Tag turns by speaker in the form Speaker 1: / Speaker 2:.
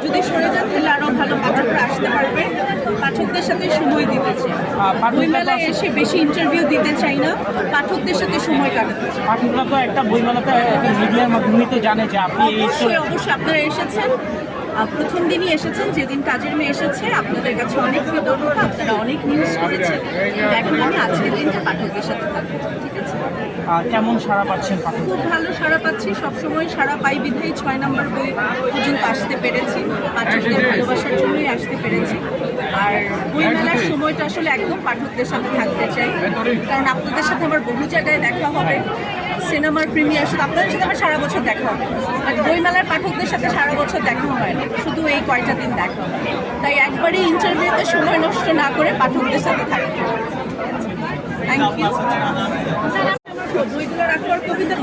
Speaker 1: যদি সরে যান তাহলে আরো ভালো পাঠকরা আসতে পারবে, পাঠকদের সাথে সময় দিতে চাই। বইমেলায় এসে বেশি ইন্টারভিউ দিতে চাই না, পাঠকদের সাথে সময় কাটাতে চাই।
Speaker 2: পাঠকরা তো একটা বইমেলাতে মিডিয়ার মাধ্যমে তো জানে যে আপনি
Speaker 1: অবশ্যই আপনারা এসেছেন, প্রথম দিনই এসেছেন, যেদিন কাজের মেয়ে এসেছে আপনাদের কাছে অনেক কৃতজ্ঞতা, আপনারা অনেক নিউজ করেছেন। এখন আমি আজকের দিনটা পাঠকদের সাথে থাকবো, ঠিক আছে?
Speaker 2: কেমন সাড়া পাচ্ছেন পাঠক?
Speaker 1: খুব ভালো সাড়া পাচ্ছি, সবসময় সাড়া পাই বিধাই 6 নম্বর বই পর্যন্ত আসতে পেরেছি, পাঠকদের ভালোবাসার জন্যই আসতে পেরেছি। আর বইমেলার সময়টা আসলে একদম পাঠকদের সাথে থাকতে চাই, কারণ আপনাদের সাথে আমার বহু জায়গায় দেখা হবে, সিনেমার প্রিমিয়ার সাথে আপনাদের সাথে আমার সারা বছর দেখা হবে, আর বইমেলার পাঠকদের সাথে সারা বছর দেখা হয় না, শুধু এই কয়টা দিন দেখা হয়। তাই একবারই ইন্টারভিউতে সময় নষ্ট না করে পাঠকদের সাথে থাকতে। Thank you. বইগুলো রাখবার কবিতা